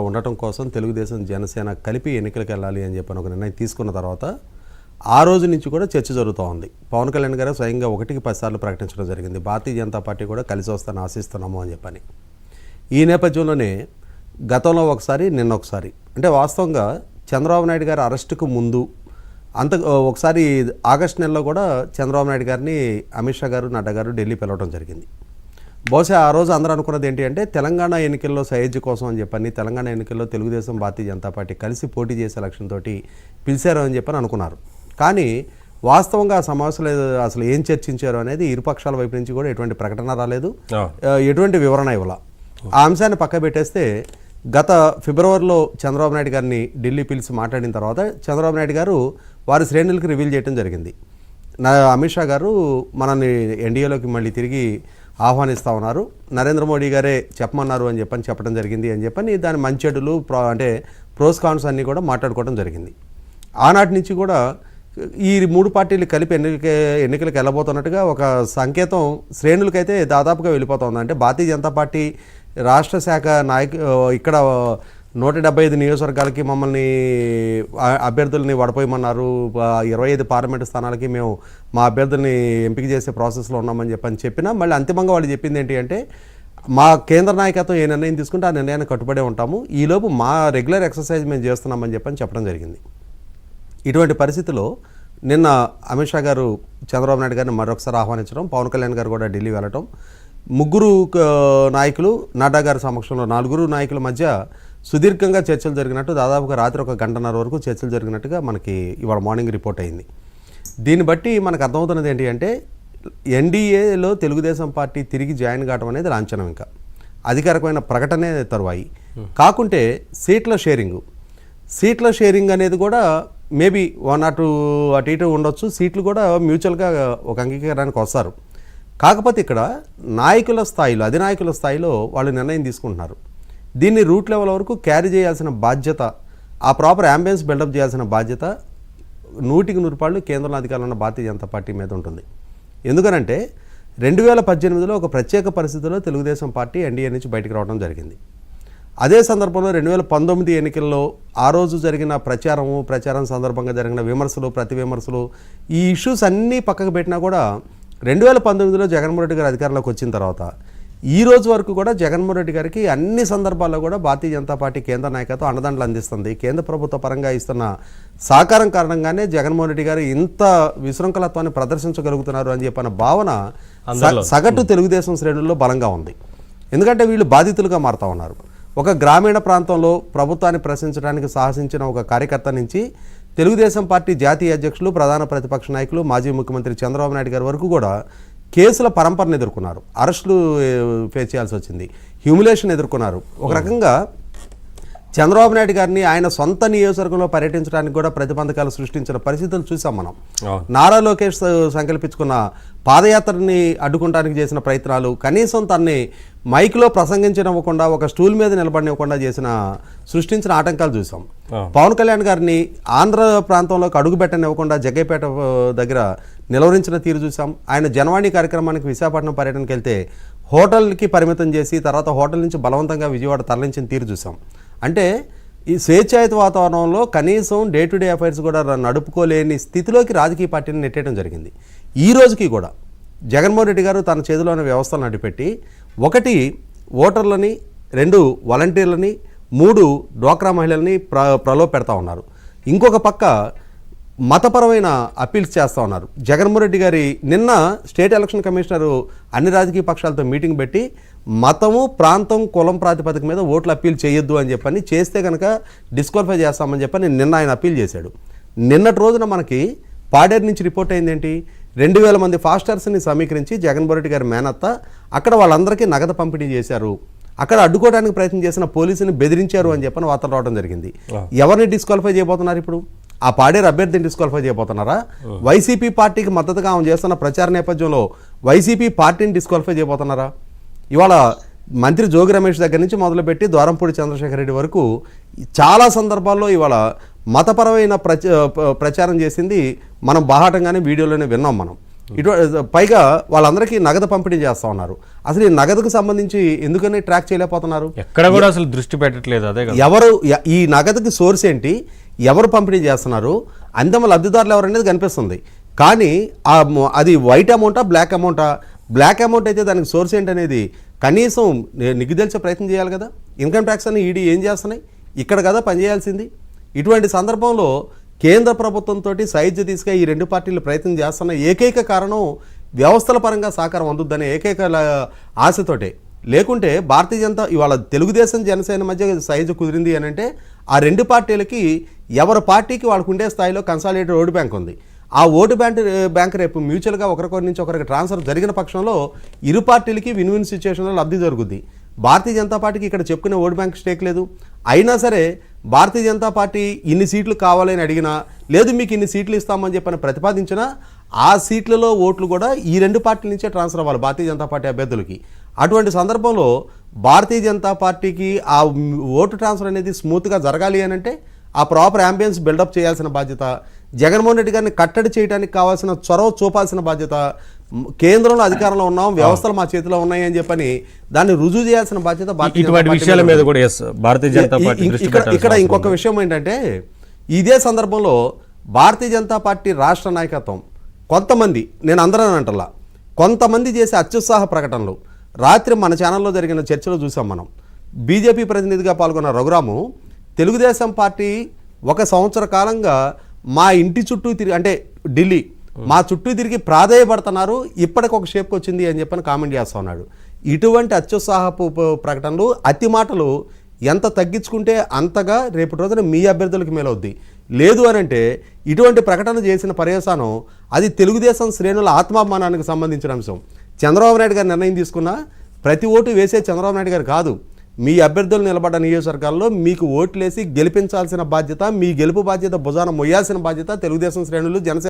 ఉండటం కోసం తెలుగుదేశం జనసేన కలిపి ఎన్నికలకు వెళ్ళాలి అని చెప్పని ఒక నిర్ణయం తీసుకున్న తర్వాత ఆ రోజు నుంచి కూడా చర్చ జరుగుతూ ఉంది. పవన్ కళ్యాణ్ గారు స్వయంగా 1కి 10 సార్లు ప్రకటించడం జరిగింది. భారతీయ జనతా పార్టీ కూడా కలిసి వస్తాను ఆశిస్తున్నాము అని చెప్పని. ఈ నేపథ్యంలోనే గతంలో ఒకసారి నిన్న ఒకసారి అంటే వాస్తవంగా చంద్రబాబు నాయుడు గారి అరెస్టుకు ముందు ఒకసారి ఆగస్టు నెలలో కూడా చంద్రబాబు నాయుడు గారిని అమిత్ షా గారు నడ్డా గారు ఢిల్లీ పిలవడం జరిగింది. బహుశా ఆ రోజు అందరూ అనుకున్నది ఏంటి అంటే తెలంగాణ ఎన్నికల్లో సహజ కోసం అని చెప్పని తెలంగాణ ఎన్నికల్లో తెలుగుదేశం భారతీయ జనతా పార్టీ కలిసి పోటీ చేసే లక్ష్యంతో పిలిచారు అని చెప్పని అనుకున్నారు. కానీ వాస్తవంగా ఆ సమావేశంలో అసలు ఏం చర్చించారు అనేది ఇరుపక్షాల వైపు నుంచి కూడా ఎటువంటి ప్రకటన రాలేదు, ఎటువంటి వివరణ ఇవ్వాల. ఆ అంశాన్ని పక్క పెట్టేస్తే గత ఫిబ్రవరిలో చంద్రబాబు నాయుడు గారిని ఢిల్లీ పిలిచి మాట్లాడిన తర్వాత చంద్రబాబు నాయుడు గారు వారి శ్రేణులకు రివీల్ చేయడం జరిగింది. అమిత్ షా గారు మనల్ని ఎన్డీఏలోకి మళ్ళీ తిరిగి ఆహ్వానిస్తూ ఉన్నారు, నరేంద్ర మోడీ గారే చెప్పమన్నారు అని చెప్పడం జరిగింది అని చెప్పని దాని మంచెడులు అంటే ప్రోస్ కాన్స్ అన్నీ కూడా మాట్లాడుకోవడం జరిగింది. ఆనాటి నుంచి కూడా ఈ 3 పార్టీలు కలిపి ఎన్నికలకు వెళ్ళబోతున్నట్టుగా ఒక సంకేతం శ్రేణులకైతే దాదాపుగా వెళ్ళిపోతుంది. అంటే భారతీయ జనతా పార్టీ రాష్ట్ర శాఖ ఇక్కడ 175 నియోజకవర్గాలకి మమ్మల్ని అభ్యర్థుల్ని వడపోయమన్నారు, 25 పార్లమెంటు స్థానాలకి మేము మా అభ్యర్థుల్ని ఎంపిక చేసే ప్రాసెస్లో ఉన్నామని చెప్పినా మళ్ళీ అంతిమంగా వాళ్ళు చెప్పింది ఏంటి అంటే మా కేంద్ర నాయకత్వం ఏ నిర్ణయం తీసుకుంటే ఆ నిర్ణయాన్ని కట్టుబడే ఉంటాము, ఈలోపు మా రెగ్యులర్ ఎక్సర్సైజ్ మేము చేస్తున్నామని చెప్పడం జరిగింది. ఇటువంటి పరిస్థితుల్లో నిన్న అమిత్ షా గారు చంద్రబాబు నాయుడు గారిని మరొకసారి ఆహ్వానించడం, పవన్ కళ్యాణ్ గారు కూడా ఢిల్లీ వెళ్ళటం, 3 నాయకులు నడ్డా గారి సమక్షంలో 4 నాయకుల మధ్య సుదీర్ఘంగా చర్చలు జరిగినట్టు దాదాపుగా రాత్రి 1 గంటన్నర వరకు చర్చలు జరిగినట్టుగా మనకి ఇవాళ మార్నింగ్ రిపోర్ట్ అయింది. దీన్ని బట్టి మనకు అర్థమవుతున్నది ఏంటి అంటే ఎన్డీఏలో తెలుగుదేశం పార్టీ తిరిగి జాయిన్ కావడం అనేది లాంఛనం, ఇంకా అధికారికమైన ప్రకటనే తరువాయి. కాకుంటే సీట్ల షేరింగ్ అనేది కూడా మేబీ 1 or 2 అటు ఇటు ఉండొచ్చు, సీట్లు కూడా మ్యూచువల్గా ఒక అంగీకారానికి వస్తారు. కాకపోతే ఇక్కడ నాయకుల స్థాయిలో అధినాయకుల స్థాయిలో వాళ్ళు నిర్ణయం తీసుకుంటున్నారు. దీన్ని రూట్ లెవెల్ వరకు క్యారీ చేయాల్సిన బాధ్యత, ఆ ప్రాపర్ అంబియన్స్ బిల్డప్ చేయాల్సిన బాధ్యత 100కి 100 కేంద్రంలో అధికారంలో ఉన్న భారతీయ జనతా పార్టీ మీద ఉంటుంది. ఎందుకనంటే 2018లో ఒక ప్రత్యేక పరిస్థితుల్లో తెలుగుదేశం పార్టీ ఎన్డీఏ నుంచి బయటకు రావడం జరిగింది. అదే సందర్భంలో 2019 ఎన్నికల్లో ఆ రోజు జరిగిన ప్రచారం సందర్భంగా జరిగిన విమర్శలు, ప్రతి విమర్శలు, ఈ ఇష్యూస్ అన్నీ పక్కకు పెట్టినా కూడా 2019లో జగన్మోహన్ రెడ్డి గారు అధికారంలోకి వచ్చిన తర్వాత ఈ రోజు వరకు కూడా జగన్మోహన్ రెడ్డి గారికి అన్ని సందర్భాల్లో కూడా భారతీయ జనతా పార్టీ కేంద్ర నాయకత్వం అండదండలు అందిస్తుంది. కేంద్ర ప్రభుత్వ పరంగా ఇస్తున్న సహకారం కారణంగానే జగన్మోహన్ రెడ్డి గారు ఇంత విశృంఖలత్వాన్ని ప్రదర్శించగలుగుతున్నారు అని చెప్పిన భావన సగటు తెలుగుదేశం శ్రేణుల్లో బలంగా ఉంది. ఎందుకంటే వీళ్ళు బాధితులుగా మారుతూ ఉన్నారు. ఒక గ్రామీణ ప్రాంతంలో ప్రభుత్వాన్ని ప్రశ్నించడానికి సాహసించిన ఒక కార్యకర్త నుంచి తెలుగుదేశం పార్టీ జాతీయ అధ్యక్షులు, ప్రధాన ప్రతిపక్ష నాయకులు, మాజీ ముఖ్యమంత్రి చంద్రబాబు నాయుడు గారి వరకు కూడా కేసుల పరంపరను ఎదుర్కొన్నారు, అరెస్టులు ఫేస్ చేయాల్సి వచ్చింది, హ్యూమిలేషన్ ఎదుర్కొన్నారు. ఒక రకంగా చంద్రబాబు నాయుడు గారిని ఆయన సొంత నియోజకవర్గంలో పర్యటించడానికి కూడా ప్రతిబంధకాలు సృష్టించిన పరిస్థితులు చూసాం మనం. నారా లోకేష్ సంకల్పించుకున్న పాదయాత్రని అడ్డుకోవడానికి చేసిన ప్రయత్నాలు, కనీసం తన్ని మైక్లో ప్రసంగించనివ్వకుండా ఒక స్టూల్ మీద నిలబడనివ్వకుండా సృష్టించిన ఆటంకాలు చూసాం. పవన్ కళ్యాణ్ గారిని ఆంధ్ర ప్రాంతంలోకి అడుగుపెట్టనివ్వకుండా జగ్గైపేట దగ్గర నిలవరించిన తీరు చూసాం. ఆయన జనవాణి కార్యక్రమానికి విశాఖపట్నం పర్యటనకి వెళ్తే హోటల్కి పరిమితం చేసి తర్వాత హోటల్ నుంచి బలవంతంగా విజయవాడ తరలించిన తీరు చూసాం. అంటే ఈ స్వేచ్ఛాయుత వాతావరణంలో కనీసం డే టు డే అఫైర్స్ కూడా నడుపుకోలేని స్థితిలోకి రాజకీయ పార్టీని నెట్టేయడం జరిగింది. ఈ రోజుకి కూడా జగన్మోహన్ రెడ్డి గారు తన చేతిలోని వ్యవస్థలను నడిపెట్టి 1 ఓటర్లని, 2 వాలంటీర్లని, 3 డ్వాక్రా మహిళల్ని ప్రలో పెడతా ఉన్నారు. ఇంకొక పక్క మతపరమైన అప్పీల్స్ చేస్తూ ఉన్నారు. జగన్మోహన్ రెడ్డి గారి నిన్న స్టేట్ ఎలక్షన్ కమిషనరు అన్ని రాజకీయ పక్షాలతో మీటింగ్ పెట్టి మతము, ప్రాంతం, కులం ప్రాతిపదిక మీద ఓట్లు అప్పీల్ చేయొద్దు అని చెప్పని, చేస్తే కనుక డిస్క్వాలిఫై చేస్తామని చెప్పని నిన్న ఆయన అప్పీల్ చేశాడు. నిన్నటి రోజున మనకి పాడేరు నుంచి రిపోర్ట్ అయింది ఏంటి, 2000 మంది ఫాస్టర్స్ని సమీకరించి జగన్మోహన్ రెడ్డి గారి మేనత్త అక్కడ వాళ్ళందరికీ నగదు పంపిణీ చేశారు, అక్కడ అడ్డుకోవడానికి ప్రయత్నం చేసిన పోలీసుని బెదిరించారు అని చెప్పని వార్తలు రావడం జరిగింది. ఎవరిని డిస్క్వాలిఫై చేయబోతున్నారు ఇప్పుడు? ఆ పాడేరు అభ్యర్థిని డిస్క్వాలిఫై చేయబోతున్నారా? వైసీపీ పార్టీకి మద్దతుగా ఆమె చేస్తున్న ప్రచార నేపథ్యంలో వైసీపీ పార్టీని డిస్క్వాలిఫై చేయబోతున్నారా? ఇవాళ మంత్రి జోగి రమేష్ దగ్గర నుంచి మొదలుపెట్టి ద్వారంపూడి చంద్రశేఖర్ రెడ్డి వరకు చాలా సందర్భాల్లో ఇవాళ మతపరమైన ప్రచారం చేసింది మనం బాహాటంగానే వీడియోలోనే విన్నాం మనం. పైగా వాళ్ళందరికీ నగదు పంపిణీ చేస్తూ ఉన్నారు. అసలు ఈ నగదుకు సంబంధించి ఎందుకని ట్రాక్ చేయలేకపోతున్నారు? ఎక్కడ కూడా అసలు దృష్టి పెట్టట్లేదు. అదే ఎవరు ఈ నగదుకి సోర్స్ ఏంటి, ఎవరు పంపిణీ చేస్తున్నారు, అంతిమ లబ్ధిదారులు ఎవరనేది కనిపిస్తుంది. కానీ అది వైట్ అమౌంటా బ్లాక్ అమౌంటా? బ్లాక్ అమౌంట్ అయితే దానికి సోర్స్ ఏంటనేది కనీసం నిగ్గుదల్చే ప్రయత్నం చేయాలి కదా. ఇన్కమ్ ట్యాక్స్ అని ఈడీ ఏం చేస్తున్నాయి? ఇక్కడ కదా పనిచేయాల్సింది. ఇటువంటి సందర్భంలో కేంద్ర ప్రభుత్వంతో సైజ్ తీసుగా ఈ రెండు పార్టీలు ప్రయత్నం చేస్తున్న ఏకైక కారణం వ్యవస్థల పరంగా సహకారం అందుద్దనే ఏకైక ఆశతోటే. లేకుంటే భారతీయ జనతా ఇవాళ తెలుగుదేశం జనసేన మధ్య సైజు కుదిరింది అని అంటే ఆ రెండు పార్టీలకి ఎవరి పార్టీకి వాళ్ళకు ఉండే స్థాయిలో కన్సాలిడేటెడ్ ఓటు బ్యాంక్ ఉంది. ఆ ఓటు బ్యాంక్ రేపు మ్యూచువల్గా ఒకరికొరి నుంచి ఒకరికి ట్రాన్స్ఫర్ జరిగిన పక్షంలో ఇరు పార్టీలకి విన్ విన్ సిచ్యువేషన్లో లబ్ధి జరుగుద్ది. భారతీయ జనతా పార్టీకి ఇక్కడ చెప్పుకునే ఓటు బ్యాంక్ స్టేక్ లేదు. అయినా సరే భారతీయ జనతా పార్టీ ఇన్ని సీట్లు కావాలని అడిగినా, లేదు మీకు ఇన్ని సీట్లు ఇస్తామని చెప్పని ప్రతిపాదించినా ఆ సీట్లలో ఓట్లు కూడా ఈ రెండు పార్టీల నుంచే ట్రాన్స్ఫర్ అవ్వాలి భారతీయ జనతా పార్టీ అభ్యర్థులకి. అటువంటి సందర్భంలో భారతీయ జనతా పార్టీకి ఆ ఓటు ట్రాన్స్ఫర్ అనేది స్మూత్గా జరగాలి అని అంటే ఆ ప్రాపర్ అంబియన్స్ బిల్డప్ చేయాల్సిన బాధ్యత, జగన్మోహన్ రెడ్డి గారిని కట్టడి చేయడానికి కావాల్సిన చొరవ చూపాల్సిన బాధ్యత, కేంద్రంలో అధికారంలో ఉన్నాం, వ్యవస్థలు మా చేతిలో ఉన్నాయి అని చెప్పని దాన్ని రుజువు చేయాల్సిన బాధ్యత భారతీయ జనతా పార్టీ. ఇక్కడ ఇంకొక విషయం ఏంటంటే ఇదే సందర్భంలో భారతీయ జనతా పార్టీ రాష్ట్ర నాయకత్వం కొంతమంది, నేను అందరని అంటలా, కొంతమంది చేసే అత్యుత్సాహ ప్రకటనలు రాత్రి మన ఛానల్లో జరిగిన చర్చలో చూసాం మనం. బీజేపీ ప్రతినిధిగా పాల్గొన్న రఘురాము తెలుగుదేశం పార్టీ 1 సంవత్సర కాలంగా మా ఇంటి చుట్టూ తిరిగి, అంటే ఢిల్లీ మా చుట్టూ తిరిగి ప్రాధేయపడుతున్నారు, ఇప్పటికి ఒక షేప్కి వచ్చింది అని చెప్పని కామెంట్ చేస్తూ ఉన్నాడు. ఇటువంటి అత్యుత్సాహపు ప్రకటనలు, అతి మాటలు ఎంత తగ్గించుకుంటే అంతగా రేపటి రోజున మీ అభ్యర్థులకు మేలవుద్ది. లేదు అని అంటే ఇటువంటి ప్రకటన చేసిన పర్యవసానం అది తెలుగుదేశం శ్రేణుల ఆత్మాభిమానానికి సంబంధించిన అంశం. చంద్రబాబు నాయుడు గారు నిర్ణయం తీసుకున్నా ప్రతి ఓటు వేసే చంద్రబాబు నాయుడు గారు కాదు, మీ అభ్యర్థులు నిలబడ్డ నియోజకవర్గాల్లో మీకు ఓట్లేసి గెలిపించాల్సిన బాధ్యత, మీ గెలుపు బాధ్యత భుజాన మొయ్యాల్సిన బాధ్యత తెలుగుదేశం శ్రేణులు, జనసేన